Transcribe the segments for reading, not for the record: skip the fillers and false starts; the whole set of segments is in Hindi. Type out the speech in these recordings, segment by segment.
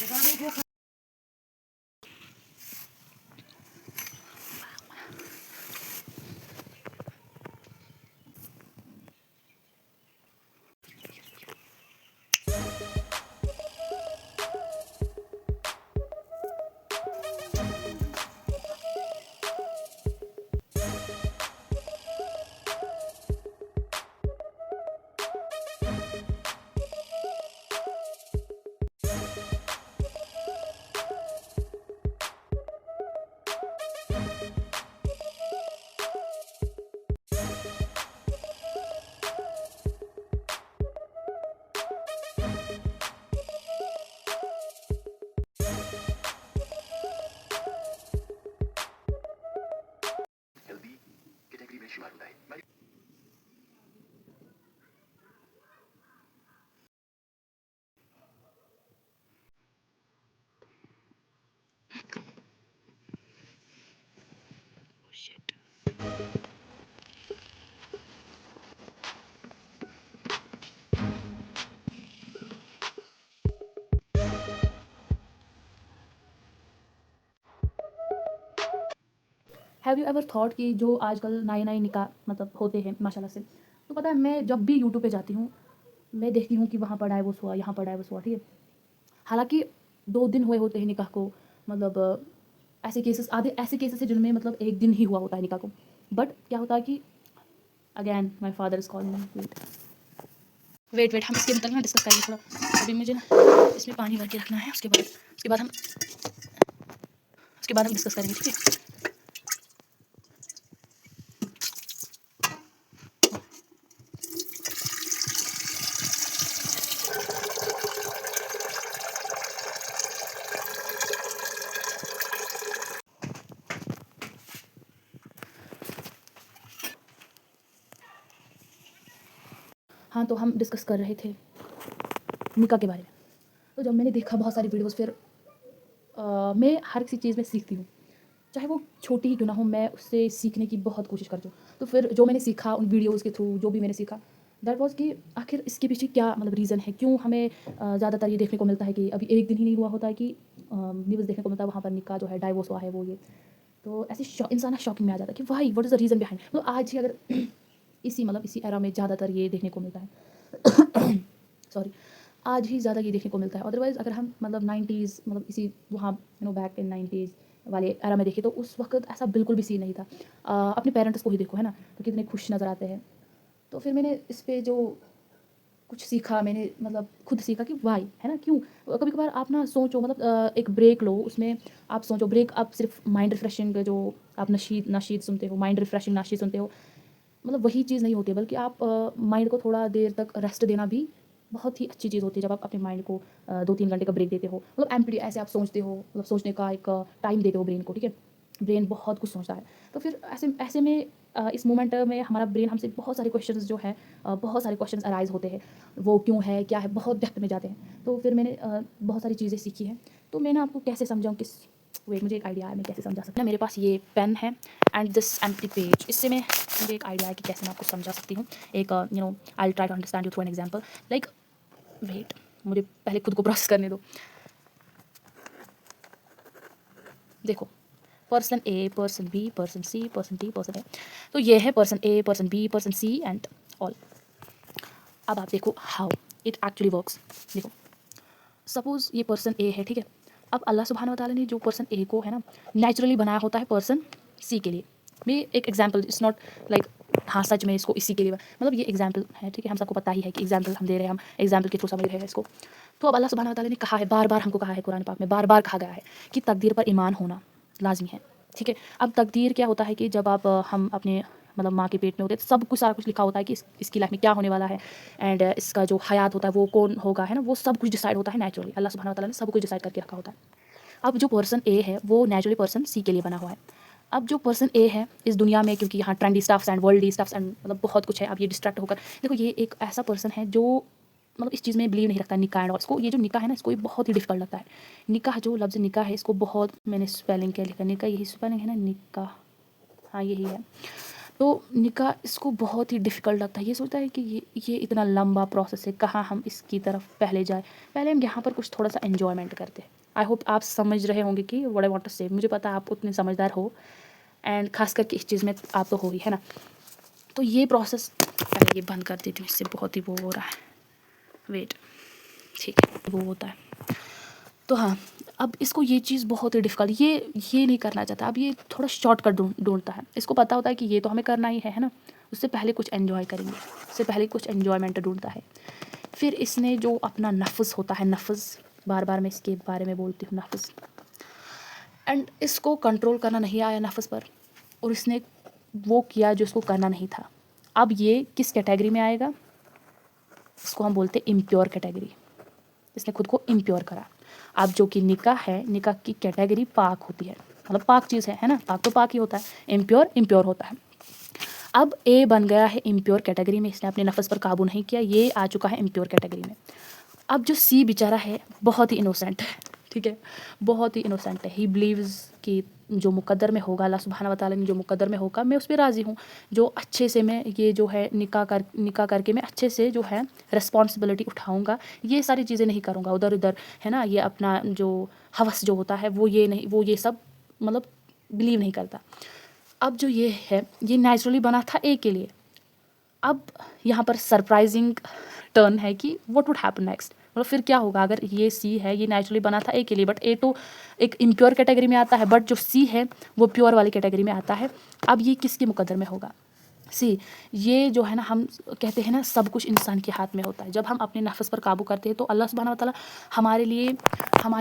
हेल्दी कैटेगरी में शुमार होता है। हैव यू एवर थॉट कि जो आजकल नए नए निकाह मतलब होते हैं माशाल्लाह से, तो पता है मैं जब भी यूट्यूब पे जाती हूँ मैं देखती हूँ कि वहाँ पर डाइवोर्स हुआ, यहाँ पर डाइवोर्स हुआ, ठीक है। हालांकि 2 दिन हुए होते हैं निकाह को, मतलब ऐसे केसेस आधे ऐसे केसेस हैं जिनमें मतलब 1 दिन ही हुआ होता है निकाह को। बट क्या होता है कि again my father is calling me, wait wait हम इसके मतलब ना डिस्कस करेंगे थोड़ा। अभी मुझे ना इसमें पानी भर के रखना है, उसके बाद हम डिस्कस करेंगे, ठीक है। हाँ, तो हम डिस्कस कर रहे थे निकाह के बारे में। तो जब मैंने देखा बहुत सारी वीडियोस, फिर मैं हर किसी चीज़ में सीखती हूँ, चाहे वो छोटी ही क्यों ना हो, मैं उससे सीखने की बहुत कोशिश करती हूँ। तो फिर जो मैंने सीखा उन वीडियोज़ के थ्रू, जो भी मैंने सीखा दैट वाज़ कि आखिर इसके पीछे क्या मतलब रीज़न है, क्यों हमें ज़्यादातर ये देखने को मिलता है कि अभी 1 दिन ही नहीं हुआ होता है कि न्यूज़ देखने को मिलता है वहाँ पर निकाह जो है डाइवोर्स हुआ है वो ये। तो ऐसे इंसान शॉकिंग में आ जाता है कि why what is the reason behind. मतलब आज ही अगर इसी एरा में ज़्यादातर ये देखने को मिलता है सॉरी, आज ही ज़्यादा ये देखने को मिलता है। अदरवाइज़ अगर हम मतलब 90s मतलब इसी वहाँ बैक इन 90s वाले एरा में देखें तो उस वक्त ऐसा बिल्कुल भी सीन नहीं था। अपने पेरेंट्स को ही देखो, है ना, तो कितने खुश नज़र आते हैं। तो फिर मैंने इस पे जो कुछ सीखा, मैंने मतलब खुद सीखा कि वाई, है ना, क्यों। कभी कभार आप ना सोचो, मतलब एक ब्रेक लो, उसमें आप सोचो ब्रेक, आप सिर्फ माइंड रिफ्रेशिंग जो आप नशीद नाशीद सुनते हो, माइंड रिफ्रेशिंग नाशीद सुनते हो, मतलब वही चीज़ नहीं होती है, बल्कि आप माइंड को थोड़ा देर तक रेस्ट देना भी बहुत ही अच्छी चीज़ होती है। जब आप अपने माइंड को 2-3 घंटे का ब्रेक देते हो, मतलब एम्प्टी ऐसे आप सोचते हो, मतलब सोचने का एक टाइम देते हो ब्रेन को, ठीक है। ब्रेन बहुत कुछ सोचता है। तो फिर ऐसे ऐसे में इस मोमेंट में हमारा ब्रेन हमसे बहुत सारे क्वेश्चंस जो है बहुत सारे क्वेश्चंस अराइज होते हैं, वो क्यों है, क्या है, बहुत डेप्थ में जाते हैं। तो फिर मैंने बहुत सारी चीज़ें सीखी हैं। तो मैं ना आपको कैसे समझाऊँ, किस वेट मुझे एक आइडिया है मैं कैसे समझा सकती हूँ। मेरे पास ये पेन है एंड दिस एम्प्टी पेज, इससे मैं मुझे एक आइडिया है कि कैसे मैं आपको समझा सकती हूँ। एक I try to understand you through an example. Like wait, मुझे पहले खुद को प्रोसेस करने दो। देखो, person A, person B, person C, person D, person A. तो ये है person A, person B, person C and all. अब आप देखो हाउ इट एक्चुअली वर्क्स। देखो, सपोज ये पर्सन ए है, ठीक है। अब अल्लाह सुब्हान व तआला ने जो पर्सन ए को है ना नेचुरली बनाया होता है पर्सन सी के लिए। मैं एक एग्जाम्पल, इट्स नॉट लाइक हाँ सच में इसको इसी के लिए, मतलब ये एग्जाम्पल है, ठीक है। हम सबको पता ही है कि एग्जाम्पल हम दे रहे हैं, हम एग्जाम्पल के थ्रू समझ रहे हैं इसको। तो अब अल्लाह सुब्हान व तआला ने कहा है, बार बार हमको कहा है, कुरान पाक में बार बार कहा गया है कि तकदीर पर ईमान होना लाजमी है, ठीक है। अब तकदीर क्या होता है कि जब आप हम अपने मतलब माँ के पेट में होते हैं, सब कुछ सारा कुछ लिखा होता है कि इसकी लाइफ में क्या होने वाला है, एंड इसका जो हयात होता है वो कौन होगा, है ना, वो सब कुछ डिसाइड होता है नेचुरली। अल्लाह सुब्हान व तआला ने सब कुछ डिसाइड करके रखा होता है। अब जो पर्सन ए है वो नेचुरली पर्सन सी के लिए बना हुआ है। अब जो पर्सन ए है इस दुनिया में, क्योंकि यहाँ trendy stuffs and worldly stuffs and मतलब बहुत कुछ है, अब ये डिस्ट्रैक्ट होकर देखो, ये एक ऐसा पर्सन है जो मतलब इस चीज़ में बिलीव नहीं रखता निकाह एंड, और इसको ये जो निकाह है ना इसको ये बहुत ही डिफिकल्ट लगता है। निकाह, जो लफ्ज़ निकाह है, इसको बहुत, मैंने स्पेलिंग क्या लिखा, निकाह यही स्पेलिंग है ना, निकाह, हाँ यही है। तो निकाह इसको बहुत ही डिफ़िकल्ट लगता है, ये सोचता है कि ये इतना लंबा प्रोसेस है, कहाँ हम इसकी तरफ पहले जाए, पहले हम यहाँ पर कुछ थोड़ा सा एन्जॉयमेंट करते हैं। आई होप आप समझ रहे होंगे कि व्हाट आई वांट टू से, मुझे पता है आप उतने समझदार हो एंड खास करके इस चीज़ में आप तो हो ही, है ना। तो ये प्रोसेस, पहले ये बंद कर देती हूँ, इससे बहुत ही वो हो रहा है, वेट, ठीक है, वो होता है। तो हाँ, अब इसको ये चीज़ बहुत ही डिफ़िकल्ट, ये नहीं करना चाहता, अब ये थोड़ा शॉर्टकट ढूँढता है। इसको पता होता है कि ये तो हमें करना ही है ना? उससे पहले कुछ एन्जॉय करेंगे, उससे पहले कुछ एन्जॉयमेंट ढूँढता है। फिर इसने जो अपना नफ़्स होता है, नफ़्स, बार-बार मैं इसके बारे में बोलती हूँ, नफ़्स, एंड इसको कंट्रोल करना नहीं आया नफ़्स पर, और इसने वो किया जो इसको करना नहीं था। अब ये किस कैटेगरी में आएगा? इसको हम बोलते हैं इम्प्योर कैटेगरी। इसने खुद को इम्प्योर करा। अब जो कि निकाह है, निकाह की कैटेगरी पाक होती है, मतलब पाक चीज़ है ना, पाक तो पाक ही होता है, इम्प्योर इम्प्योर होता है। अब ए बन गया है इम्प्योर कैटेगरी में, इसने अपने नफ़्स पर काबू नहीं किया, ये आ चुका है इम्प्योर कैटेगरी में। अब जो सी बेचारा है बहुत ही इनोसेंट है, ठीक है, बहुत ही इनोसेंट है। ही बिलीव्स कि जो मुकद्दर में होगा, अल्लाह सुब्हाना व तआला ने जो मुकद्दर में होगा, मैं उस पर राज़ी हूँ। जो अच्छे से मैं ये जो है निकाह करके मैं अच्छे से जो है रिस्पॉन्सिबिलिटी उठाऊँगा, ये सारी चीज़ें नहीं करूँगा उधर उधर, है ना। ये अपना जो हवस जो होता है वो ये नहीं, वो ये सब मतलब बिलीव नहीं करता। अब जो ये है, ये नेचुरली बना था ए के लिए। अब यहाँ पर सरप्राइजिंग टर्न है कि व्हाट वुड हैपन नेक्स्ट, मतलब फिर क्या होगा अगर ये सी है, ये नेचुरली बना था ए के लिए, बट ए तो एक इम्प्योर कैटेगरी में आता है, बट जो सी है वो प्योर वाली कैटेगरी में आता है। अब ये किसके मुकद्दर में होगा? सी, ये जो है ना, हम कहते हैं ना सब कुछ इंसान के हाथ में होता है। जब हम अपने नफ्स पर काबू करते हैं तो अल्लाह सुब्हाना व तआला हमारे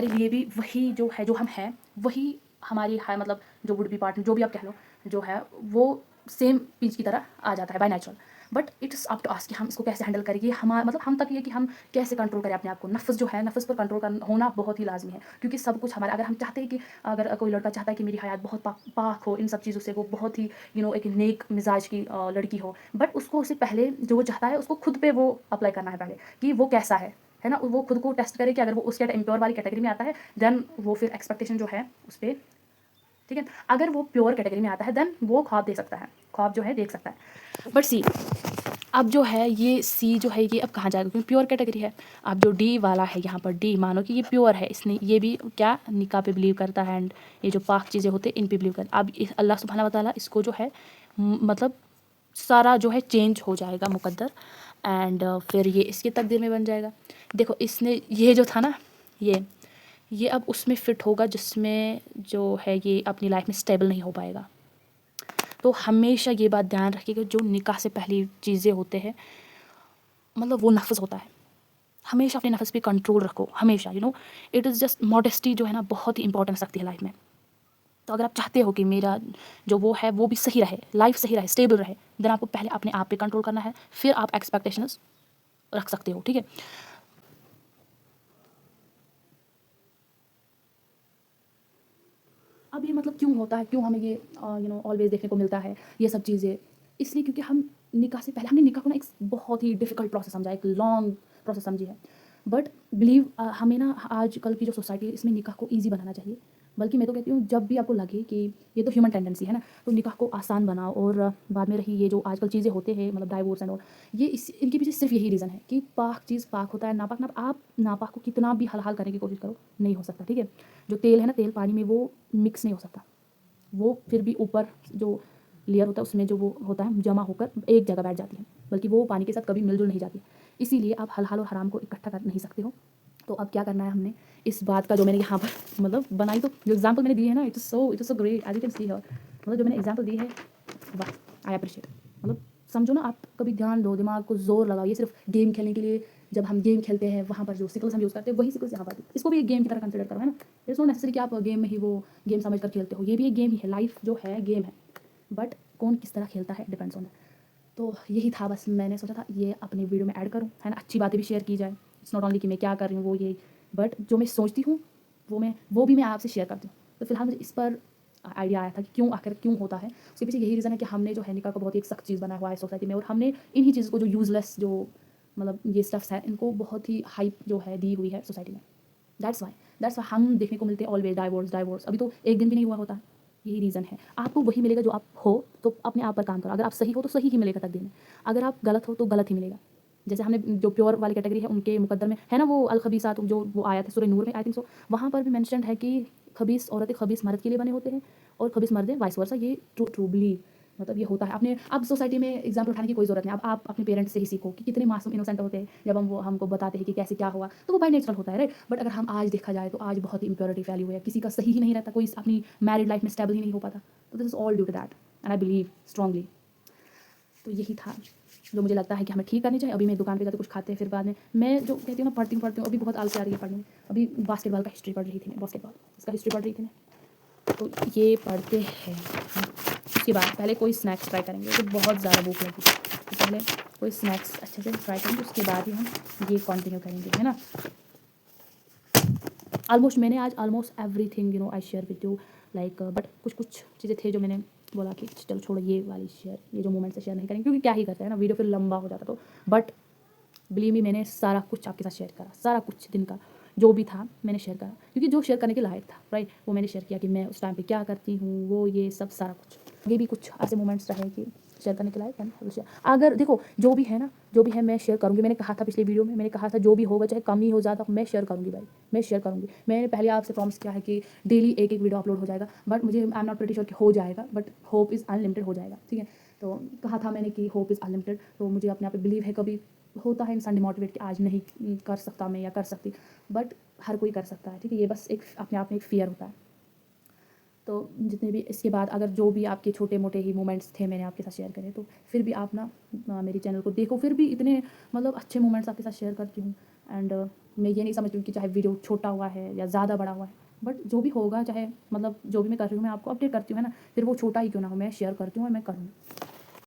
लिए भी वही जो है, जो हम हैं वही हमारी है, मतलब जो वुड बी पार्टनर, जो भी आप कह लो, जो है वो सेम पीच की तरह आ जाता है by natural. But it's up to us कि हम इसको कैसे हैंडल करेंगे, हमारा मतलब हम तक ये कि हम कैसे कंट्रोल करें अपने आप को। नफ्स जो है, नफ्स पर कंट्रोल कर होना बहुत ही लाजमी है, क्योंकि सब कुछ हमारा, अगर हम चाहते हैं कि अगर कोई लड़का चाहता है कि मेरी हयात बहुत पाक हो इन सब चीज़ों से, वो बहुत ही एक नेक मिजाज की लड़की हो, बट उसको उससे पहले जो वो चाहता है उसको खुद पे वो अप्लाई करना है पहले कि वो कैसा है ना। वो खुद को टेस्ट करे कि अगर वो उस इम्प्योर वाली कैटेगरी में आता है, देन वो फिर एक्सपेक्टेशन जो है उस पर, ठीक है। अगर वो प्योर कैटेगरी में आता है देन वो ख्वाब देख सकता है, ख्वाब जो है देख सकता है। बट सी, अब जो है ये सी जो है ये अब कहाँ जाएगा, क्योंकि प्योर कैटेगरी है। अब जो डी वाला है यहाँ पर, डी मानो कि ये प्योर है, इसने ये भी क्या निकाह पे बिलीव करता है, एंड ये जो पाक चीज़ें होते हैं इन पे बिलीव करता है। अब अल्लाह सुब्हाना व तआला इसको जो है मतलब सारा जो है चेंज हो जाएगा मुकद्दर, एंड फिर ये इसकी तकदीर में बन जाएगा। देखो इसने ये जो था ना, ये अब उसमें फ़िट होगा जिसमें जो है ये अपनी लाइफ में स्टेबल नहीं हो पाएगा। तो हमेशा ये बात ध्यान रखिएगा, जो निकाह से पहली चीज़ें होते हैं, मतलब वो नफ्स होता है, हमेशा अपने नफ्स पे कंट्रोल रखो हमेशा। इट इज़ जस्ट मॉडेस्टी जो है ना, बहुत ही इंपॉर्टेंस रखती है लाइफ में। तो अगर आप चाहते हो कि मेरा जो वो है वो भी सही रहे, लाइफ सही रहे, स्टेबल रहे, देन आपको पहले अपने आप पे कंट्रोल करना है, फिर आप एक्सपेक्टेशंस रख सकते हो, ठीक है। अब ये मतलब क्यों होता है, क्यों हमें ये ऑलवेज देखने को मिलता है ये सब चीज़ें? इसलिए क्योंकि हम निकाह से पहले, हमने निकाह को ना एक बहुत ही डिफ़िकल्ट प्रोसेस समझा, एक लॉन्ग प्रोसेस समझी है। बट बिलीव हमें ना आजकल की जो सोसाइटी है इसमें निकाह को ईज़ी बनाना चाहिए। बल्कि मैं तो कहती हूँ, जब भी आपको लगे कि ये तो ह्यूमन टेंडेंसी है ना, तो निकाह को आसान बनाओ। और बाद में रही ये जो आजकल चीज़ें होते हैं, मतलब डाइवोर्स एंड ऑल, ये इनके पीछे सिर्फ यही रीज़न है कि पाक चीज़ पाक होता है, नापाक ना, आप नापाक को कितना भी हलाल करने की कोशिश करो नहीं हो सकता, ठीक है। जो तेल है ना, तेल पानी में वो मिक्स नहीं हो सकता, वो फिर भी ऊपर जो लेयर होता है उसमें जो वो होता है जमा होकर एक जगह बैठ जाती है, बल्कि वो पानी के साथ कभी मिलजुल नहीं जाती। इसीलिए आप हलाल और हराम को इकट्ठा कर नहीं सकते हो। तो अब क्या करना है हमने, इस बात का जो मैंने यहाँ पर मतलब बनाई, तो जो एग्जाम्पल मैंने दी है ना, it is so great as you can see here, मतलब जो मैंने एग्जाम्पल दी है, वाह, आई अप्रिशिएट। मतलब समझो ना, आप कभी ध्यान दो, दिमाग को जोर लगाओ। ये सिर्फ गेम खेलने के लिए, जब हम गेम खेलते हैं वहाँ पर जो सिकल्स हम यूज़ करते हैं वही सिकल्स यहाँ पर, इसको भी एक गेम की तरह कंसिडर करो, है ना। इट्स नॉट नेसेसरी कि आप गेम में ही वो गेम समझ कर खेलते हो, ये भी एक गेम ही है, लाइफ जो है गेम है, बट कौन किस तरह खेलता है डिपेंड्स ऑन दैट। तो यही था, बस मैंने सोचा था ये अपने वीडियो में ऐड करूँ, है ना, अच्छी बातें भी शेयर की जाए। इट्स नॉट ओनली कि मैं क्या कर रही हूँ वो ये, बट जो मैं सोचती हूँ वो भी मैं आपसे शेयर करती हूँ। तो फिलहाल मुझे इस पर आइडिया आया था कि आखिर क्यों होता है। उसके पीछे यही रीज़न है कि हमने जो है निकाह को बहुत ही एक सख्त चीज़ बनाया हुआ है सोसाइटी में, और हमने इन्हीं चीज़ों को, जो यूज़लेस जो मतलब ये स्टफ्स है, इनको बहुत ही हाइप जो है दी हुई है सोसाइटी में। दैट्स वाई हम देखने को मिलते हैं ऑलवेज डाइवोर्स। अभी तो एक दिन भी नहीं हुआ होता है, यही रीज़न है। आपको वही मिलेगा जो आप हो, तो अपने आप पर काम करो। अगर आप सही हो तो सही ही मिलेगा तकदीर में, अगर आप गलत हो तो गलत ही मिलेगा। जैसे हमने जो प्योर वाली कैटेगरी है उनके मुकद्दर में है ना वो अल-खबीसात, जो वो आया था सूरह नूर में आई थिंक सो, वहाँ पर भी मेंशन्ड है कि खबीस औरतें खबीस मर्द के लिए बने होते हैं और खबीस मर्दें वाइस वर्सा। ये ट्रू बिलीव, मतलब ये होता है। आपने अब सोसाइटी में एग्जाम्पल उठाने की कोई ज़रूरत नहीं। अब आप अपने पेरेंट्स से ही सीखो कि कितने मासूम इनोसेंट होते हैं जब वो हमको बताते हैं कि कैसे क्या हुआ, तो वो बाय नेचुरल होता है, राइट। बट अगर हम आज देखा जाए तो आज बहुत ही इम्प्योरिटी फैली हुई है, किसी का सही ही नहीं रहता, कोई अपनी मैरिड लाइफ में स्टेबल ही नहीं हो पाता। तो this is all due to that and I believe strongly. तो यही था जो मुझे लगता है कि हमें ठीक करनी चाहिए। अभी मैं दुकान पे जाकर कुछ खाते हैं, फिर बाद में मैं जो कहती हूँ ना पढ़ती हूँ, अभी बहुत आलसी आ रही है पढ़ने में। अभी बास्केटबॉल का हिस्ट्री पढ़ रही थी मैं, बास्केटबॉल इसका हिस्ट्री पढ़ रही थी मैं। तो ये पढ़ते हैं हम। उसके बाद पहले कोई स्नैक्स ट्राई करेंगे, तो बहुत ज़्यादा भूख लगी, तो पहले कोई स्नैक्स अच्छे से ट्राई करेंगे, उसके बाद ही हम ये कंटिन्यू करेंगे, है ना। मैंने आज almost everything I share with you, like but कुछ कुछ चीज़ें थे जो मैंने बोला कि चलो छोड़ो ये वाली शेयर, ये जो मोमेंट से शेयर नहीं करेंगे, क्योंकि क्या ही करते हैं ना, वीडियो फिर लंबा हो जाता। तो बट बिलीव मी, मैंने सारा कुछ आपके साथ शेयर करा, सारा कुछ दिन का जो भी था मैंने शेयर करा, क्योंकि जो शेयर करने के लायक था, राइट, वो मैंने शेयर किया कि मैं उस टाइम पे क्या करती हूँ, वो ये सब सारा कुछ। ये भी कुछ ऐसे मोमेंट्स रहे कि शेयर करने के लायक है। अगर देखो जो भी है ना, जो भी है मैं शेयर करूँगी। मैंने कहा था पिछले वीडियो में, मैंने कहा था जो भी होगा चाहे कम ही हो ज़्यादा मैं शेयर करूँगी भाई, मैं शेयर करूँगी। मैंने पहले आपसे प्रॉमिस किया है कि डेली एक एक वीडियो अपलोड हो जाएगा, बट मुझे I am not pretty sure कि हो जाएगा, बट होप इज़ अनलिमिटेड, हो जाएगा, ठीक है। तो कहा था मैंने कि होप इज़ अनलिमिटेड, तो मुझे अपने आप पे बिलीव है। कभी होता है इंसान डिमोटिवेट कि आज नहीं कर सकता मैं या कर सकती, बट हर कोई कर सकता है, ठीक है। ये बस एक अपने आप में एक फ़ियर होता है। तो जितने भी इसके बाद अगर जो भी आपके छोटे मोटे ही मोमेंट्स थे मैंने आपके साथ शेयर करे, तो फिर भी आप ना मेरे चैनल को देखो, फिर भी इतने मतलब अच्छे मोमेंट्स आपके साथ शेयर करती हूँ। एंड मैं ये नहीं समझती हूँ कि चाहे वीडियो छोटा हुआ है या ज़्यादा बड़ा हुआ है, बट जो भी होगा, चाहे मतलब जो भी मैं कर रही हूँ मैं आपको अपडेट करती हूँ, है ना। फिर वो छोटा ही क्यों ना हो, मैं शेयर करती हूँ और मैं करूँगी।